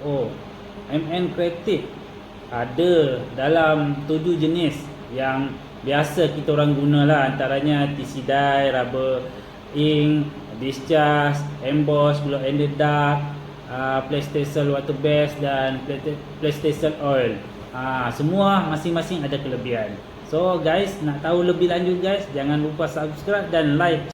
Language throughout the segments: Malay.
Oh, MN Creative ada dalam 7 jenis yang biasa kita orang guna lah, antaranya TC dye, rubber ink, discharge, emboss, glow in the dark, PlayStation water base dan PlayStation oil. Semua masing-masing ada kelebihan. So guys, nak tahu lebih lanjut guys, jangan lupa subscribe dan like.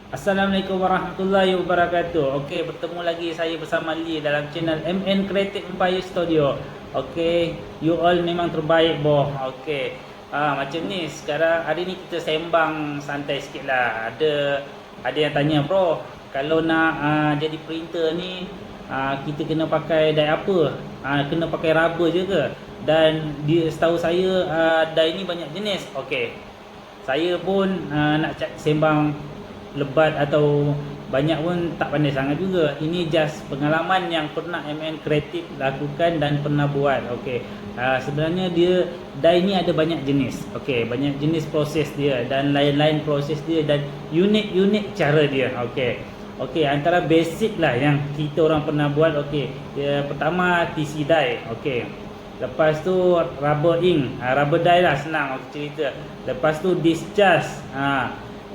Assalamualaikum warahmatullahi wabarakatuh. Okey, bertemu lagi saya bersama Lee dalam channel MN Creative Empire Studio. Okey, you all memang terbaik boh. Okey. Macam ni sekarang hari ni kita sembang santai sikit lah. Ada yang tanya, bro, kalau nak jadi printer ni kita kena pakai dye apa? Kena pakai rubber je ke? Dan setahu saya dye ni banyak jenis. Okey. Saya pun nak sembang lebat atau banyak pun tak pandai sangat juga. Ini just pengalaman yang pernah MN Creative lakukan dan pernah buat. Okey. Sebenarnya dia dye ni ada banyak jenis. Okey, banyak jenis proses dia dan lain-lain proses dia dan unik-unik cara dia. Okey. Okey, antara basic lah yang kita orang pernah buat. Okey. Pertama TC dye. Okey. Lepas tu rubber ink, rubber dye lah, senang aku cerita. Lepas tu discharge,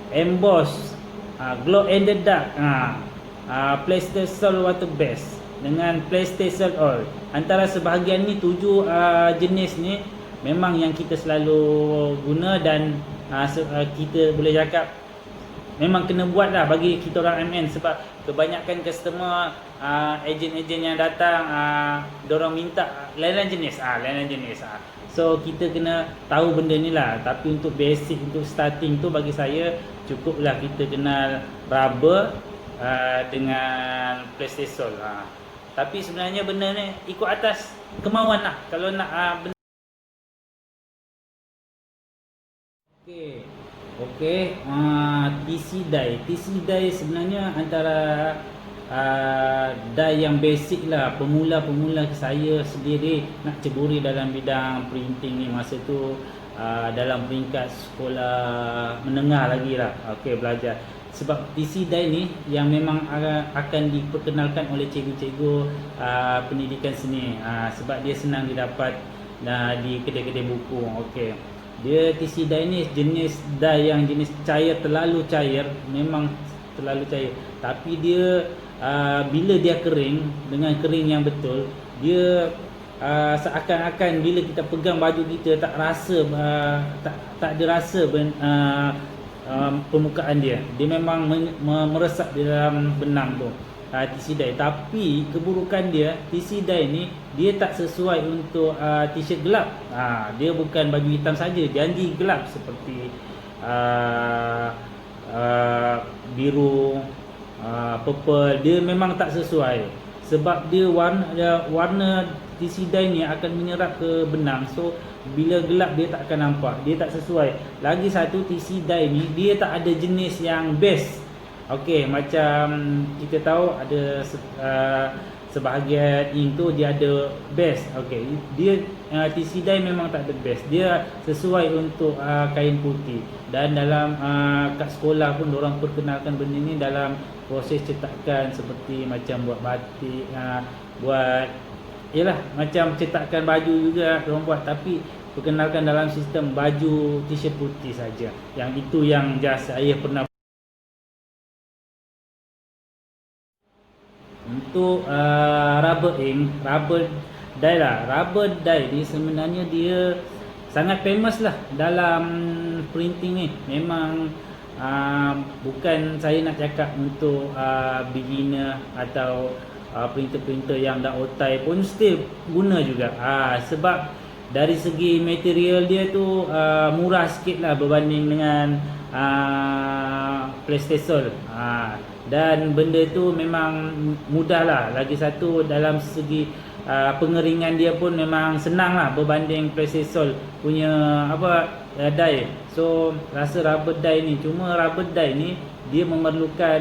emboss, glow in the dark, PlayStation water base dengan PlayStation oil. Antara sebahagian ni 7 jenis ni memang yang kita selalu guna dan kita boleh cakap memang kena buat lah bagi kita orang MN, sebab kebanyakan customer, ejen-ejen yang datang, diorang minta lain-lain jenis. So kita kena tahu benda ni lah. Tapi untuk basic, untuk starting tu bagi saya cukuplah kita kenal rubber dengan PlayStation. Tapi sebenarnya benda ni ikut atas kemauan lah. Kalau nak benda. Okey, TC dye sebenarnya antara dye yang basic lah. Pemula saya sendiri nak ceburi dalam bidang printing ni masa tu dalam peringkat sekolah menengah lagi lah. Okey, belajar. Sebab TC dye ni yang memang akan diperkenalkan oleh cikgu-cikgu pendidikan seni, sebab dia senang didapat di kedai-kedai buku. Okey. Dia TC dye ni jenis dye yang jenis cair, terlalu cair, memang terlalu cair. Tapi dia bila dia kering, dengan kering yang betul, dia seakan-akan bila kita pegang baju kita tak rasa, tak ada rasa permukaan dia. Dia memang meresap di dalam benang tu, TC dye. Tapi keburukan dia, TC dye ni dia tak sesuai untuk t-shirt gelap. Dia bukan baju hitam saja, janji gelap seperti biru, purple, dia memang tak sesuai. Sebab dia warna TC dye ni akan menyerap ke benang. So bila gelap dia tak akan nampak, dia tak sesuai. Lagi satu, TC dye ni dia tak ada jenis yang best. Okey, macam kita tahu ada sebahagian ink tu dia ada best. Okey, dia TC dye memang tak ada best. Dia sesuai untuk kain putih. Dan dalam kat sekolah pun orang perkenalkan benda ni dalam proses cetakan, seperti macam buat batik, buat macam cetakan baju juga orang buat, tapi perkenalkan dalam sistem baju t-shirt putih saja. Yang itu yang just saya pernah. Untuk rubber ink, rubber dye lah. Rubber dye ni sebenarnya dia sangat famous lah dalam printing ni. Memang bukan saya nak cakap untuk beginner atau printer-printer yang dah otai pun still guna juga. Sebab dari segi material dia tu murah sikit lah berbanding dengan PlayStation. Dan benda tu memang mudah lah. Lagi satu, dalam segi pengeringan dia pun memang senang lah berbanding PlayStation punya dye. So rasa rubber dye ni, cuma rubber dye ni dia memerlukan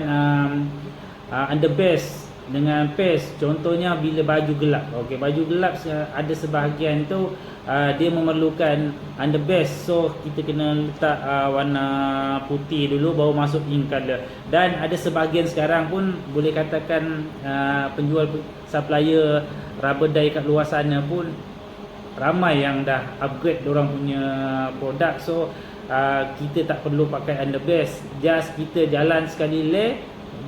underbase dengan paste. Contohnya bila baju gelap. Okey, baju gelap ada sebahagian tu dia memerlukan underbase. So kita kena letak warna putih dulu baru masuk ink color. Dan ada sebahagian sekarang pun boleh katakan penjual supplier rubber dye kat luar sana pun ramai yang dah upgrade diorang punya produk. So kita tak perlu pakai underbase, just kita jalan sekali lay,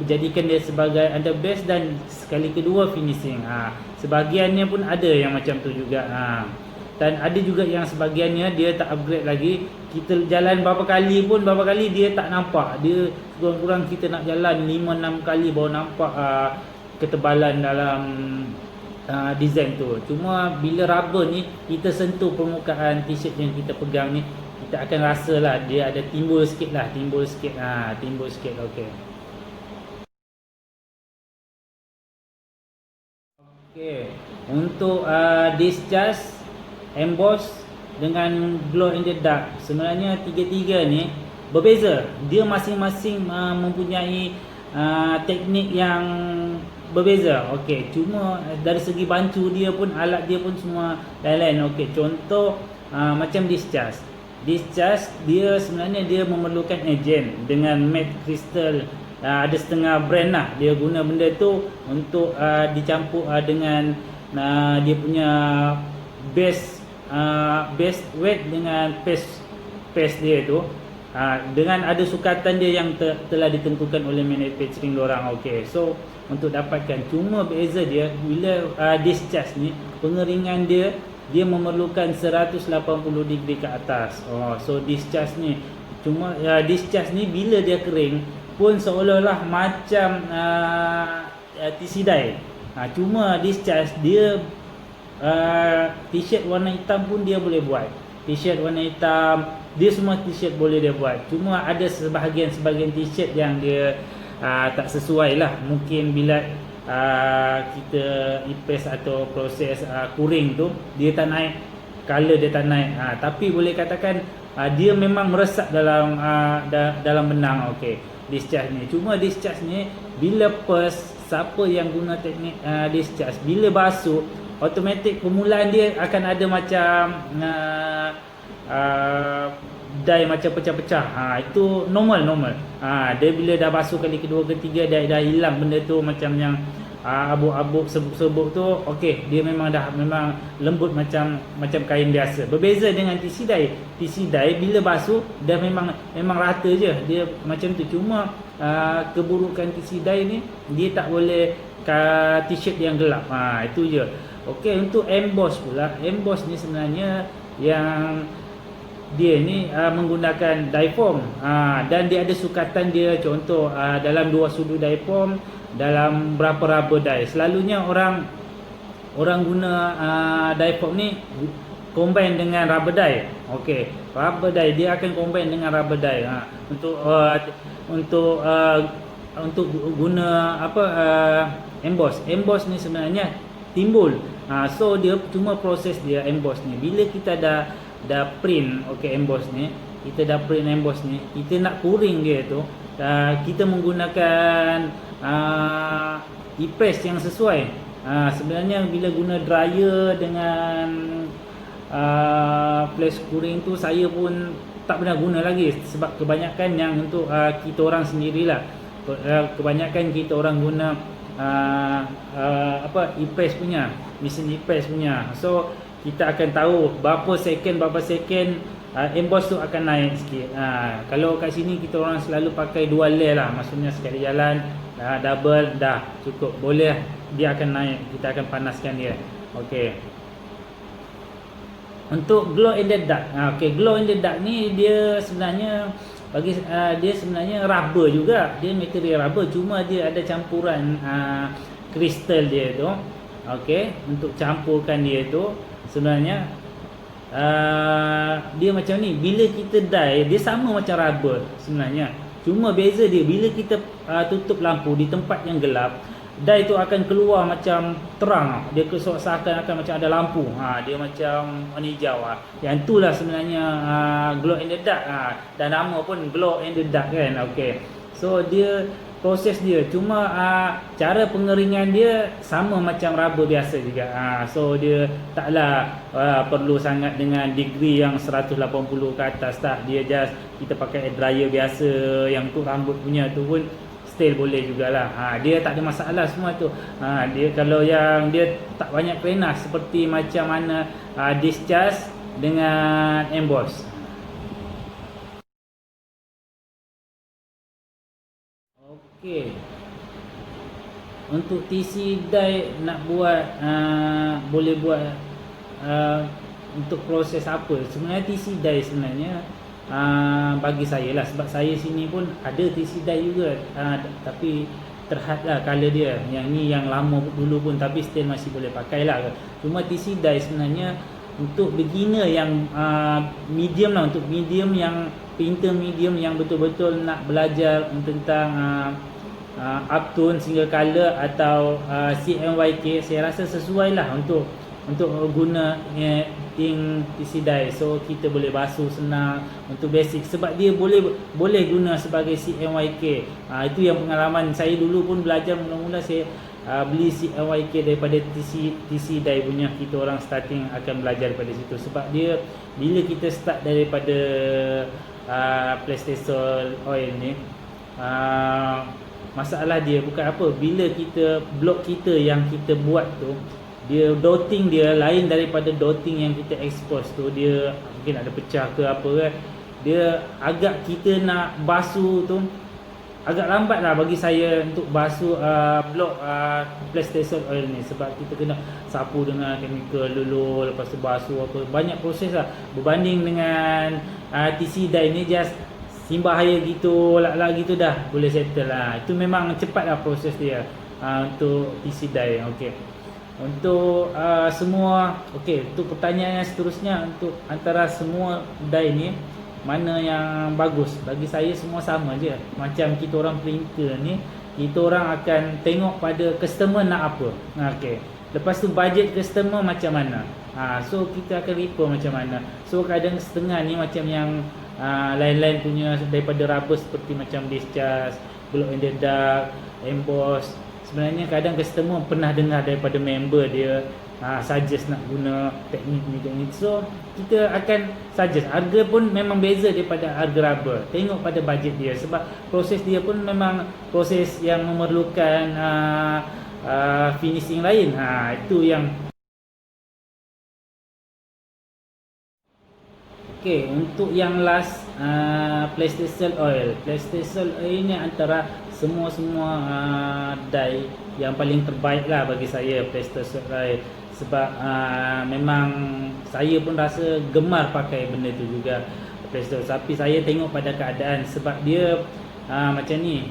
jadikan dia sebagai underbase, dan sekali kedua finishing. Sebahagiannya pun ada yang macam tu juga. Dan ada juga yang sebahagiannya dia tak upgrade lagi. Kita jalan berapa kali dia tak nampak. Dia kurang-kurang kita nak jalan 5-6 kali baru nampak ketebalan dalam design tu. Cuma bila rubber ni kita sentuh permukaan t-shirt yang kita pegang ni, kita akan rasa lah dia ada timbul sikit. Okey. Okey, untuk discharge, emboss dengan glow in the dark, sebenarnya tiga-tiga ni berbeza. Dia masing-masing mempunyai teknik yang berbeza. Okey, cuma dari segi bantu dia pun, alat dia pun semua lain-lain. Okey, contoh macam discharge dia sebenarnya dia memerlukan agent dengan matte crystal. Ada setengah brand lah dia guna benda tu untuk dicampur dengan dia punya base weight dengan paste dia tu, dengan ada sukatan dia yang telah ditentukan oleh manufacturing diorang. Okey, so untuk dapatkan, cuma beza dia bila discharge ni pengeringan dia memerlukan 180 degree ke atas. So discharge ni cuma discharge ni bila dia kering pun seolah-olah macam TC dye. Cuma discharge dia t-shirt warna hitam pun dia boleh buat. T-shirt warna hitam, dia semua t-shirt boleh dia buat. Cuma ada sebahagian t-shirt yang dia tak sesuai lah. Mungkin bila kita ipes atau proses kuring tu, dia tak naik, color dia tak naik. Tapi boleh katakan dia memang meresap dalam benang. Okey, discharge ni. Cuma discharge ni bila siapa yang guna teknik discharge, bila basuh automatik permulaan dia akan ada macam dye macam pecah-pecah. Itu normal. Dia bila dah basuh kali kedua ketiga, dah hilang benda tu macam yang abuk-abuk sebuk-sebuk tu. Okey, dia memang lembut macam kain biasa. Berbeza dengan TC dye bila basuh dah memang rata je, dia macam tu. Cuma keburukan TC dye ni dia tak boleh t-shirt yang gelap. Itu je. Okey, untuk emboss pula, emboss ni sebenarnya yang dia ni menggunakan diform, dan dia ada sukatan dia. Contoh dalam 2 sudu diform, dalam berapa rubber dye. Selalunya orang guna diform ni combine dengan rubber dye. Okey, rubber dye dia akan combine dengan rubber dye untuk guna emboss ni sebenarnya timbul. So dia cuma proses dia emboss ni. Bila kita dah print emboss ni, kita nak kuring dia tu, kita menggunakan e-press yang sesuai. Sebenarnya bila guna dryer dengan flash kuring tu, saya pun tak pernah guna lagi, sebab kebanyakan yang untuk kita orang sendirilah. Kebanyakan kita orang guna e-press punya, mesin e-press punya. So kita akan tahu berapa second emboss tu akan naik sikit. Kalau kat sini kita orang selalu pakai 2 layer lah, maksudnya sekali jalan double dah cukup, boleh dia akan naik. Kita akan panaskan dia. Okey, untuk glow in the dark. Glow in the dark ni dia sebenarnya dia sebenarnya rubber juga, dia material rubber, cuma dia ada campuran kristal dia tu. Okey, untuk campurkan dia tu sebenarnya dia macam ni. Bila kita dye, dia sama macam rubber sebenarnya, cuma beza dia bila kita tutup lampu di tempat yang gelap, dye tu akan keluar macam terang. Dia seakan akan macam ada lampu. Dia macam warna hijau. Yang itulah sebenarnya glow in the dark. Dan nama pun glow in the dark kan. Okey, so dia proses dia. Cuma cara pengeringan dia sama macam rubber biasa juga. So dia taklah perlu sangat dengan degree yang 180 ke atas tak. Dia just kita pakai air dryer biasa yang untuk rambut punya tu pun still boleh jugalah. Dia tak ada masalah semua tu. Dia kalau yang dia tak banyak kerenas seperti macam mana discharge dengan emboss. Okey. Untuk TC dye nak buat boleh buat untuk proses apa? Sebenarnya TC dye sebenarnya bagi saya lah, sebab saya sini pun ada TC dye juga, tapi terhad lah color dia. Yang ni yang lama dulu pun tapi still masih boleh pakai lah. Cuma TC dye sebenarnya untuk beginner yang medium lah, untuk medium yang painter medium yang betul-betul nak belajar tentang uptone, single color atau CMYK, saya rasa sesuai lah untuk guna ink TC dye. So kita boleh basuh senang untuk basic, sebab dia boleh guna sebagai CMYK. Itu yang pengalaman saya dulu pun belajar mula-mula, saya beli CMYK daripada TC dye punya. Kita orang starting akan belajar daripada situ, sebab dia bila kita start daripada PlayStation oil ni, masalah dia bukan apa, bila kita blok kita yang kita buat tu, dia dotting dia lain daripada dotting yang kita expose tu. Dia mungkin ada pecah ke apa kan, dia agak kita nak basuh tu agak lambat lah bagi saya untuk basuh blok PlayStation oil ni, sebab kita kena sapu dengan chemical dulu, lepas tu basuh apa, banyak proses lah berbanding dengan TC dye ni just simbah air gitu, lak-lak gitu dah boleh settle lah. Itu memang cepat lah proses dia untuk TC dye. Okey. Untuk semua, untuk pertanyaan yang seterusnya, untuk antara semua dye ni mana yang bagus? Bagi saya semua sama je. Macam kita orang printer ni, kita orang akan tengok pada customer nak apa. Okey. Lepas tu budget customer macam mana. So kita akan refer macam mana. So kadang setengah ni macam yang lain-lain punya daripada rubber seperti macam discharge, glow in the dark, emboss. Sebenarnya kadang customer pernah dengar daripada member dia suggest nak guna teknik ni. So kita akan suggest. Harga pun memang beza daripada harga rubber. Tengok pada budget dia, sebab proses dia pun memang proses yang memerlukan finishing lain. Itu yang untuk yang last PlayStation oil. PlayStation oil ni antara semua dye yang paling terbaik lah bagi saya, PlayStation oil. Sebab memang saya pun rasa gemar pakai benda tu juga, PlayStation. Tapi saya tengok pada keadaan, sebab dia macam ni,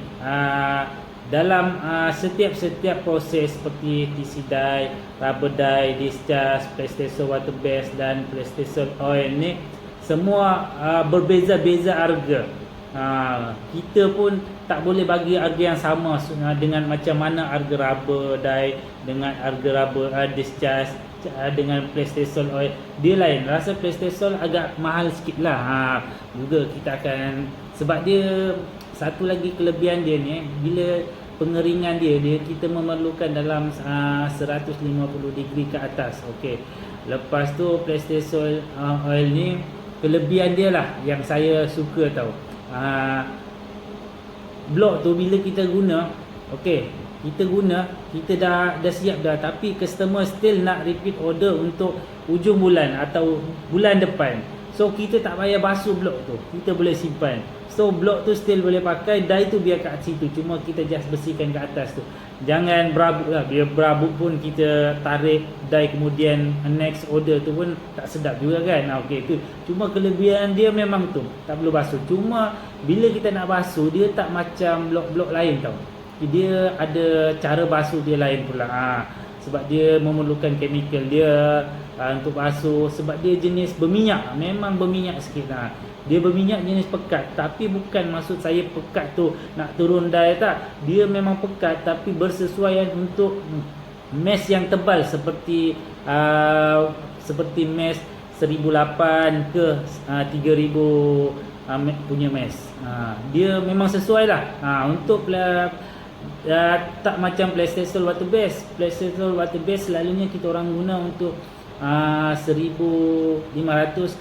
dalam setiap proses seperti TC dye, rubber dye, discharge, PlayStation water base dan PlayStation oil ni semua berbeza-beza harga. Kita pun tak boleh bagi harga yang sama dengan macam mana harga rubber dye dengan harga rubber discharge dengan PlayStation oil. Dia lain. Rasa PlayStation agak mahal sikit lah. Juga kita akan, sebab dia satu lagi kelebihan dia ni, bila pengeringan dia kita memerlukan dalam 150 degree ke atas. Okey. Lepas tu PlayStation oil ni kelebihan dia lah yang saya suka tau. Blok tu bila kita guna, kita dah siap dah, tapi customer still nak repeat order untuk ujung bulan atau bulan depan. So kita tak payah basuh blok tu, kita boleh simpan. So blok tu still boleh pakai, dye tu biar kat situ, cuma kita just bersihkan ke atas tu. Jangan berabuk lah, biar berabuk pun kita tarik dye kemudian next order tu pun tak sedap juga kan. Tu cuma kelebihan dia memang tu, tak perlu basuh. Cuma bila kita nak basuh, dia tak macam blok-blok lain tau. Dia ada cara basuh dia lain pula. Sebab dia memerlukan chemical dia untuk basuh, sebab dia jenis berminyak, memang berminyak sikit lah. Dia berminyak jenis pekat, tapi bukan maksud saya pekat tu nak turun dye tak. Dia memang pekat tapi bersesuaian untuk mesh yang tebal seperti mesh 1008 ke 3000 punya mesh. Dia memang sesuai lah untuk tak macam PlayStation water base. PlayStation water base selalunya kita orang guna untuk 1500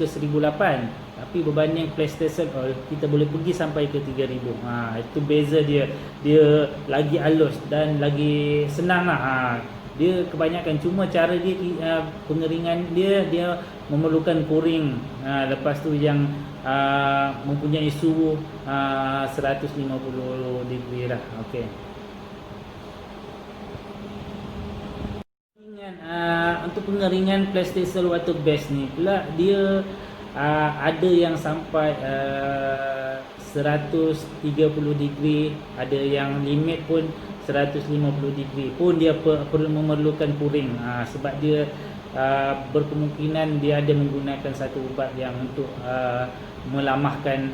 ke 1008, tapi berbanding PlayStation All kita boleh pergi sampai ke 3000. Itu beza dia. Dia lagi halus dan lagi senang lah. Dia kebanyakan, cuma cara dia pengeringan dia memerlukan pouring. Lepas tu yang mempunyai suhu 150 degree lah. Okey. Untuk pengeringan PlayStation water base ni pula dia ada yang sampai 130 degree, ada yang limit pun 150 degree pun dia perlu memerlukan pouring. Sebab dia berkemungkinan dia ada menggunakan satu ubat yang untuk melamahkan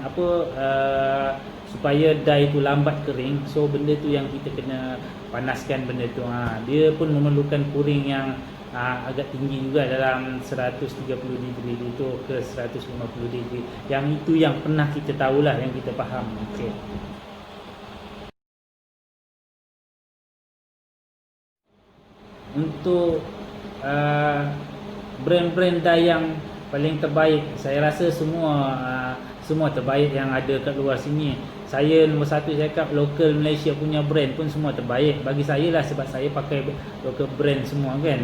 supaya dye tu lambat kering. So benda tu yang kita kena panaskan benda tu. Dia pun memerlukan pouring yang agak tinggi juga, dalam 130 degree itu ke 150 degree. Yang itu yang pernah kita tahulah, yang kita faham. Okey. Untuk brand-brand dye yang paling terbaik, saya rasa semua terbaik yang ada kat luar sini. Saya nombor satu cakap lokal Malaysia punya brand pun semua terbaik bagi saya lah, sebab saya pakai local brand semua kan.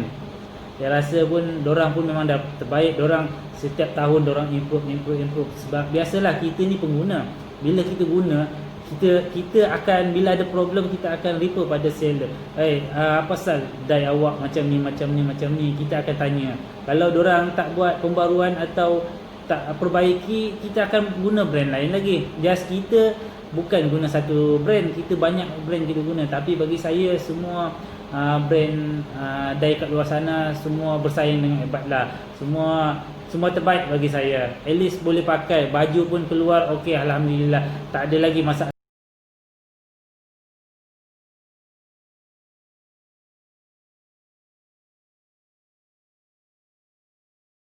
Saya rasa pun dorang pun memang dah terbaik. Dorang setiap tahun dorang improve. Sebab biasalah kita ni pengguna, bila kita guna, kita akan, bila ada problem kita akan refer pada seller. Apa pasal dye awak macam ni, kita akan tanya. Kalau dorang tak buat pembaruan atau tak perbaiki, kita akan guna brand lain lagi. Just kita bukan guna satu brand, kita banyak brand kita guna. Tapi bagi saya semua brand dye kat luar sana semua bersaing dengan hebat lah. Semua terbaik bagi saya. At least boleh pakai, baju pun keluar okey, alhamdulillah. Tak ada lagi masalah.